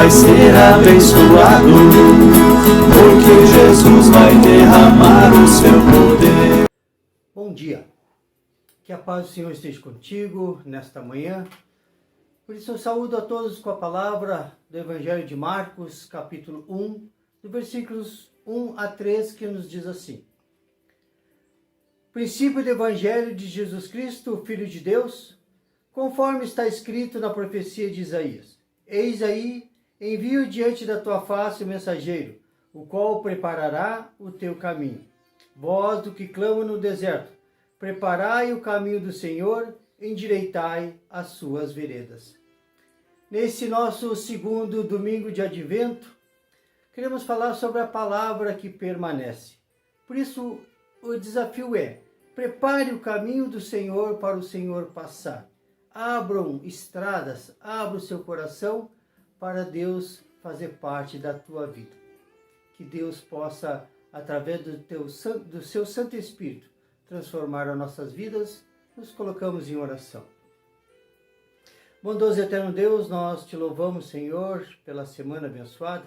vai ser abençoado, porque Jesus vai derramar o seu poder. Bom dia, que a paz do Senhor esteja contigo nesta manhã. Por isso eu saúdo a todos com a palavra do Evangelho de Marcos, capítulo 1, do versículos 1 a 3, que nos diz assim: Princípio do Evangelho de Jesus Cristo, Filho de Deus, conforme está escrito na profecia de Isaías. Eis aí, envio diante da tua face o mensageiro, o qual preparará o teu caminho. Vós do que clama no deserto, preparai o caminho do Senhor, endireitai as suas veredas. Nesse nosso segundo domingo de Advento, queremos falar sobre a palavra que permanece. Por isso, o desafio é: prepare o caminho do Senhor para o Senhor passar. Abram estradas, abra o seu coração para Deus fazer parte da tua vida. Que Deus possa, através do seu Santo Espírito, transformar as nossas vidas. Nos colocamos em oração. Bondoso e eterno Deus, nós te louvamos, Senhor, pela semana abençoada.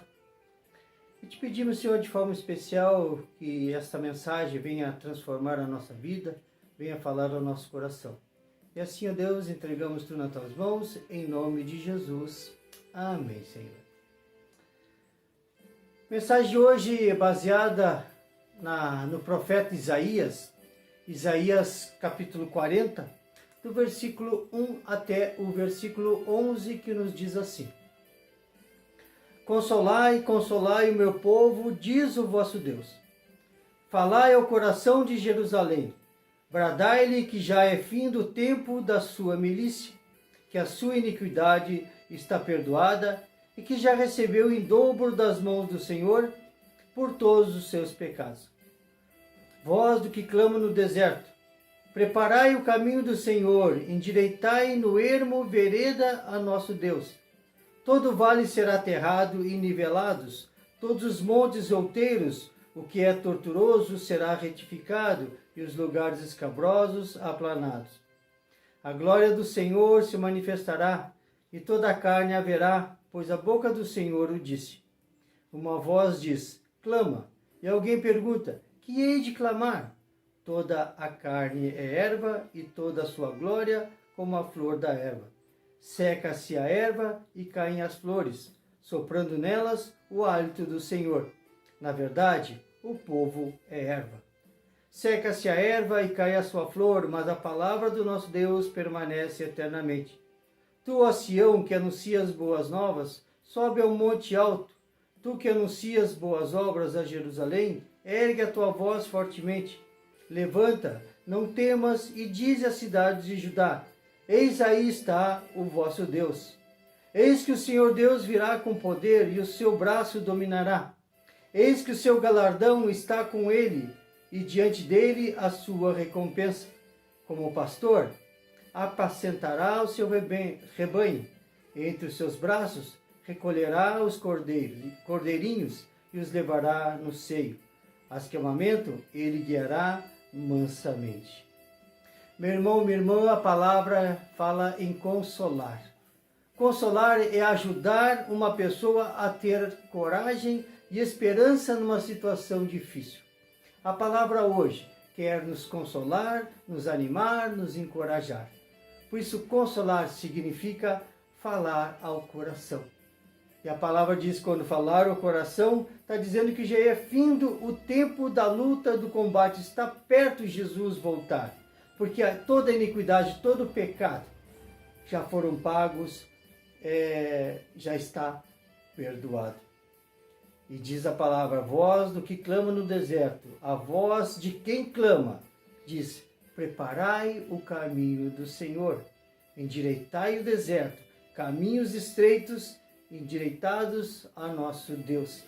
E te pedimos, Senhor, de forma especial, que esta mensagem venha transformar a nossa vida, venha falar ao nosso coração. E assim, ó Deus, entregamos tudo nas tuas mãos, em nome de Jesus. Amém, Senhor. A mensagem de hoje é baseada no profeta Isaías, Isaías capítulo 40, do versículo 1 até o versículo 11, que nos diz assim: Consolai, consolai o meu povo, diz o vosso Deus. Falai ao coração de Jerusalém. Bradai-lhe que já é fim do tempo da sua milícia, que a sua iniquidade está perdoada e que já recebeu em dobro das mãos do Senhor por todos os seus pecados. Vós do que clama no deserto, preparai o caminho do Senhor, endireitai no ermo vereda a nosso Deus. Todo vale será aterrado e nivelados, todos os montes outeiros, o que é tortuoso será retificado, e os lugares escabrosos aplanados. A glória do Senhor se manifestará, e toda a carne haverá, pois a boca do Senhor o disse. Uma voz diz: clama, e alguém pergunta: que hei de clamar? Toda a carne é erva, e toda a sua glória como a flor da erva. Seca-se a erva e caem as flores, soprando nelas o hálito do Senhor. Na verdade, o povo é erva. Seca-se a erva e cai a sua flor, mas a palavra do nosso Deus permanece eternamente. Tu, ó Sião, que anuncias boas novas, sobe ao monte alto. Tu que anuncias boas obras a Jerusalém, ergue a tua voz fortemente. Levanta, não temas, e dize às cidades de Judá: eis aí está o vosso Deus. Eis que o Senhor Deus virá com poder, e o seu braço dominará. Eis que o seu galardão está com ele, e diante dele a sua recompensa. Como pastor, apacentará o seu rebanho. Entre os seus braços recolherá os cordeirinhos e os levará no seio. As que amamentam, ele guiará mansamente. Meu irmão, minha irmã, a palavra fala em consolar. Consolar é ajudar uma pessoa a ter coragem e esperança numa situação difícil. A palavra hoje quer nos consolar, nos animar, nos encorajar. Por isso, consolar significa falar ao coração. E a palavra diz, quando falar ao coração, está dizendo que já é findo o tempo da luta, do combate. Está perto de Jesus voltar. Porque toda iniquidade, todo pecado já foram pagos, já está perdoado. E diz a palavra: voz do que clama no deserto, a voz de quem clama, diz: preparai o caminho do Senhor, endireitai o deserto, caminhos estreitos, endireitados a nosso Deus.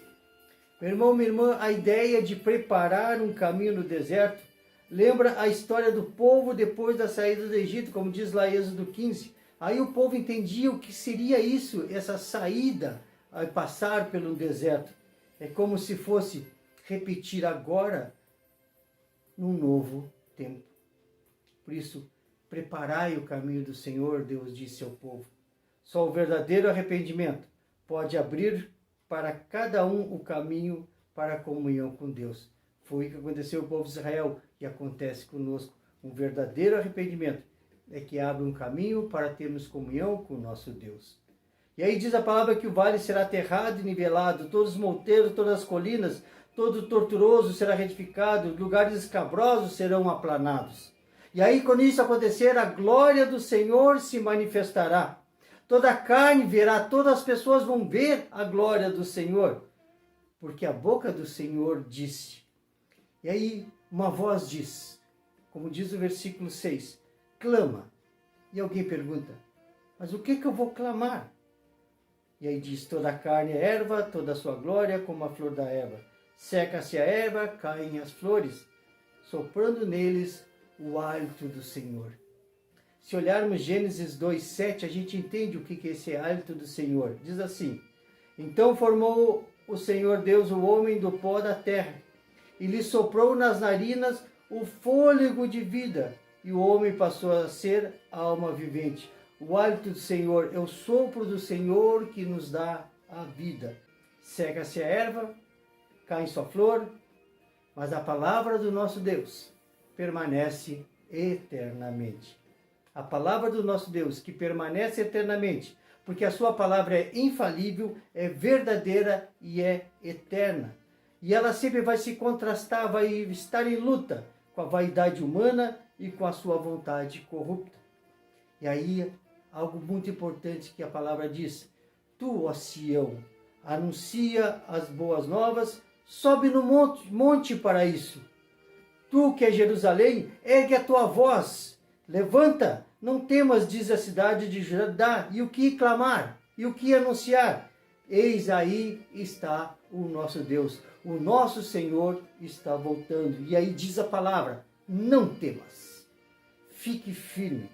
Meu irmão, minha irmã, a ideia de preparar um caminho no deserto lembra a história do povo depois da saída do Egito, como diz lá em Êxodo 15. Aí o povo entendia o que seria isso, essa saída, a passar pelo deserto. É como se fosse repetir agora num novo tempo. Por isso, preparai o caminho do Senhor, Deus disse ao povo. Só o verdadeiro arrependimento pode abrir para cada um o caminho para a comunhão com Deus. Foi o que aconteceu com o povo de Israel e acontece conosco. Um verdadeiro arrependimento é que abre um caminho para termos comunhão com o nosso Deus. E aí diz a palavra que o vale será aterrado e nivelado, todos os monteiros, todas as colinas, todo torturoso será retificado, lugares escabrosos serão aplanados. E aí, quando isso acontecer, a glória do Senhor se manifestará. Toda a carne verá, todas as pessoas vão ver a glória do Senhor, porque a boca do Senhor disse. E aí, uma voz diz, como diz o versículo 6, clama. E alguém pergunta, mas o que eu vou clamar? E aí diz, toda a carne é erva, toda a sua glória como a flor da erva. Seca-se a erva, caem as flores, soprando neles o hálito do Senhor. Se olharmos Gênesis 2:7, a gente entende o que é esse hálito do Senhor. Diz assim, então formou o Senhor Deus o homem do pó da terra, e lhe soprou nas narinas o fôlego de vida, e o homem passou a ser alma vivente. O hálito do Senhor é o sopro do Senhor que nos dá a vida. Seca-se a erva, cai em sua flor, mas a palavra do nosso Deus permanece eternamente. A palavra do nosso Deus que permanece eternamente, porque a sua palavra é infalível, é verdadeira e é eterna. E ela sempre vai se contrastar, vai estar em luta com a vaidade humana e com a sua vontade corrupta. E aí, algo muito importante que a palavra diz, tu, ó Sião, anuncia as boas novas, sobe no monte para isso. Tu que é Jerusalém, ergue a tua voz, levanta, não temas, diz a cidade de Judá, e o que clamar, e o que anunciar? Eis aí está o nosso Deus, o nosso Senhor está voltando. E aí diz a palavra, não temas, fique firme.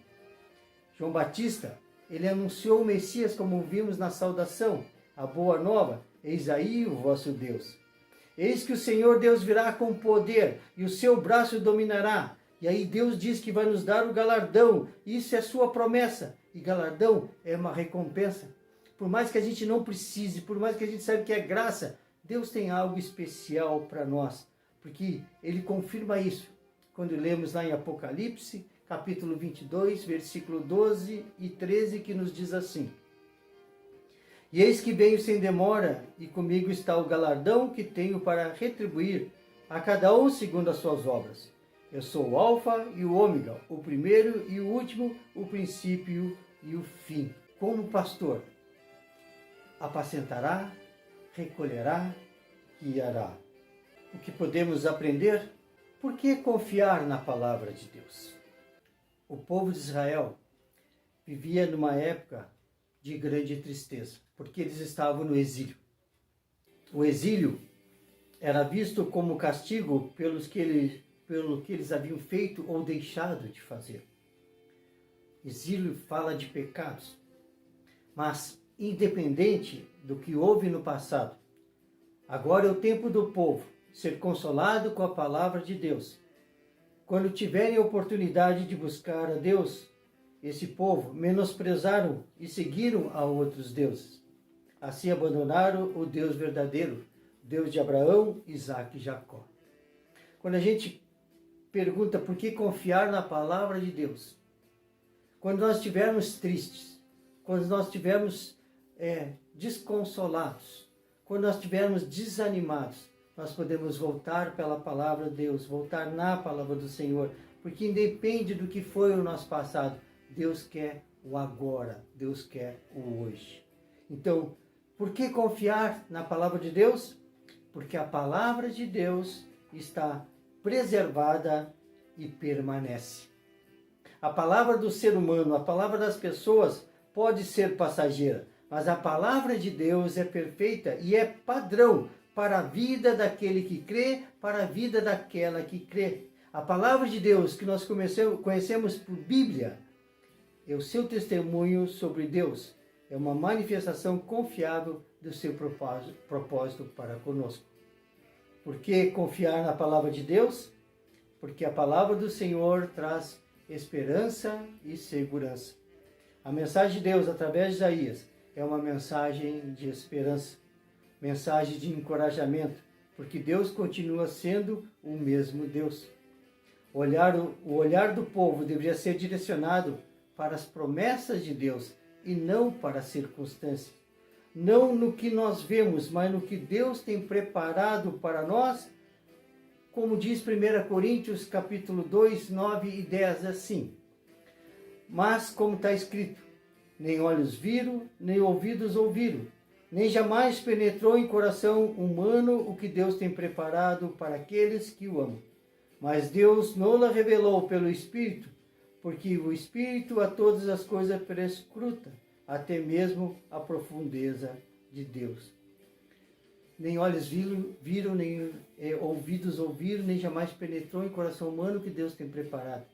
João Batista, ele anunciou o Messias, como vimos na saudação, a boa nova, eis aí o vosso Deus. Eis que o Senhor Deus virá com poder, e o seu braço dominará. E aí Deus diz que vai nos dar o galardão, isso é sua promessa, e galardão é uma recompensa. Por mais que a gente não precise, por mais que a gente saiba que é graça, Deus tem algo especial para nós, porque Ele confirma isso. Quando lemos lá em Apocalipse, capítulo 22, versículo 12 e 13, que nos diz assim, e eis que venho sem demora, e comigo está o galardão que tenho para retribuir a cada um segundo as suas obras. Eu sou o Alfa e o Ômega, o primeiro e o último, o princípio e o fim. Como pastor, apacentará, recolherá e guiará. O que podemos aprender? Por que confiar na palavra de Deus? O povo de Israel vivia numa época de grande tristeza, porque eles estavam no exílio. O exílio era visto como castigo pelo que eles haviam feito ou deixado de fazer. Exílio fala de pecados, mas independente do que houve no passado, agora é o tempo do povo ser consolado com a palavra de Deus. Quando tiverem a oportunidade de buscar a Deus, esse povo menosprezaram e seguiram a outros deuses. Assim abandonaram o Deus verdadeiro, Deus de Abraão, Isaque e Jacó. Quando a gente pergunta por que confiar na palavra de Deus, quando nós estivermos tristes, quando nós estivermos desconsolados, quando nós estivermos desanimados, nós podemos voltar pela palavra de Deus, voltar na palavra do Senhor, porque independe do que foi o nosso passado, Deus quer o agora, Deus quer o hoje. Então, por que confiar na palavra de Deus? Porque a palavra de Deus está preservada e permanece. A palavra do ser humano, a palavra das pessoas pode ser passageira, mas a palavra de Deus é perfeita e é padrão para a vida daquele que crê, para a vida daquela que crê. A palavra de Deus que nós conhecemos por Bíblia é o seu testemunho sobre Deus. É uma manifestação confiável do seu propósito para conosco. Por que confiar na palavra de Deus? Porque a palavra do Senhor traz esperança e segurança. A mensagem de Deus através de Isaías é uma mensagem de esperança, mensagem de encorajamento, porque Deus continua sendo o mesmo Deus. O olhar do povo deveria ser direcionado para as promessas de Deus e não para as circunstâncias. Não no que nós vemos, mas no que Deus tem preparado para nós. Como diz 1 Coríntios capítulo 2, 9 e 10, assim: mas como está escrito, nem olhos viram, nem ouvidos ouviram, nem jamais penetrou em coração humano o que Deus tem preparado para aqueles que o amam. Mas Deus não-la revelou pelo Espírito, porque o Espírito a todas as coisas perscruta, até mesmo a profundeza de Deus. Nem olhos viram, nem ouvidos ouviram, nem jamais penetrou em coração humano o que Deus tem preparado.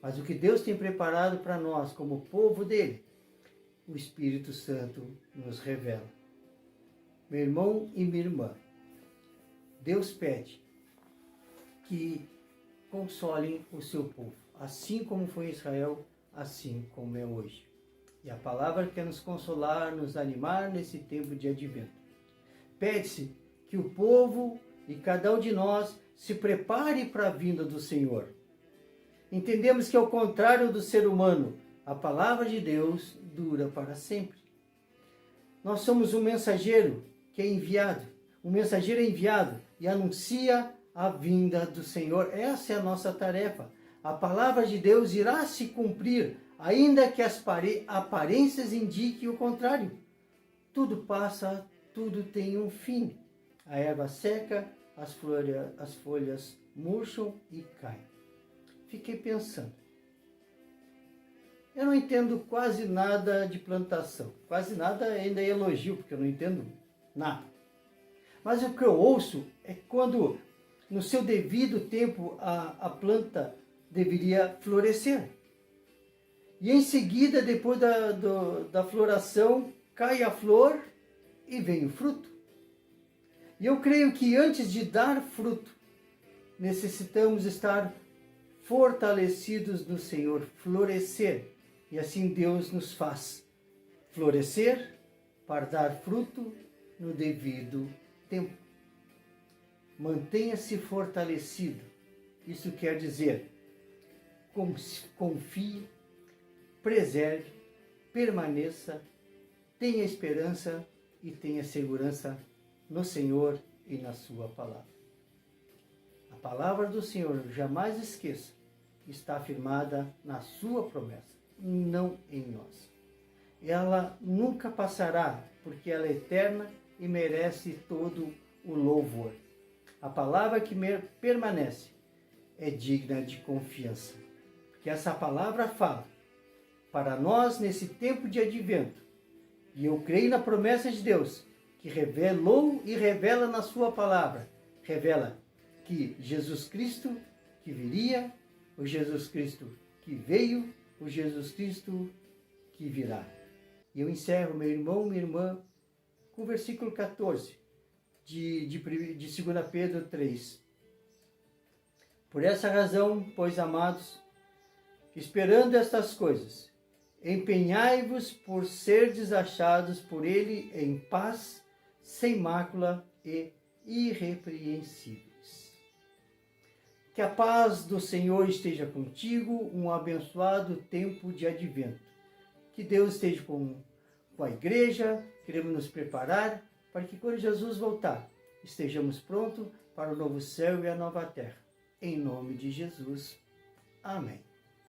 Mas o que Deus tem preparado para nós, como povo dele, o Espírito Santo nos revela. Meu irmão e minha irmã, Deus pede que consolem o seu povo, assim como foi em Israel, assim como é hoje. E a palavra quer nos consolar, nos animar nesse tempo de advento. Pede-se que o povo e cada um de nós se prepare para a vinda do Senhor. Entendemos que, ao contrário do ser humano, a palavra de Deus dura para sempre. Nós somos um mensageiro que é enviado. Um mensageiro é enviado e anuncia a vinda do Senhor. Essa é a nossa tarefa. A palavra de Deus irá se cumprir, ainda que as aparências indiquem o contrário. Tudo passa, tudo tem um fim. A erva seca, as folhas murcham e caem. Fiquei pensando. Eu não entendo quase nada de plantação. Quase nada ainda é elogio, porque eu não entendo nada. Mas o que eu ouço é quando, no seu devido tempo, a planta deveria florescer. E em seguida, depois da floração, cai a flor e vem o fruto. E eu creio que antes de dar fruto, necessitamos estar fortalecidos no Senhor, florescer. E assim Deus nos faz florescer para dar fruto no devido tempo. Mantenha-se fortalecido. Isso quer dizer, confie, preserve, permaneça, tenha esperança e tenha segurança no Senhor e na sua palavra. A palavra do Senhor, jamais esqueça, está afirmada na sua promessa, não em nós. Ela nunca passará, porque ela é eterna e merece todo o louvor. A palavra que permanece é digna de confiança, porque essa palavra fala para nós nesse tempo de advento. E eu creio na promessa de Deus, que revelou e revela na sua palavra. Revela que Jesus Cristo que viria, o Jesus Cristo que veio, o Jesus Cristo que virá. E eu encerro, meu irmão, minha irmã, com o versículo 14 de 2 Pedro 3. Por essa razão, pois, amados, esperando estas coisas, empenhai-vos por serdes achados por ele em paz, sem mácula e irrepreensíveis. Que a paz do Senhor esteja contigo, um abençoado tempo de advento. Que Deus esteja com a igreja, queremos nos preparar para que quando Jesus voltar, estejamos prontos para o novo céu e a nova terra. Em nome de Jesus. Amém.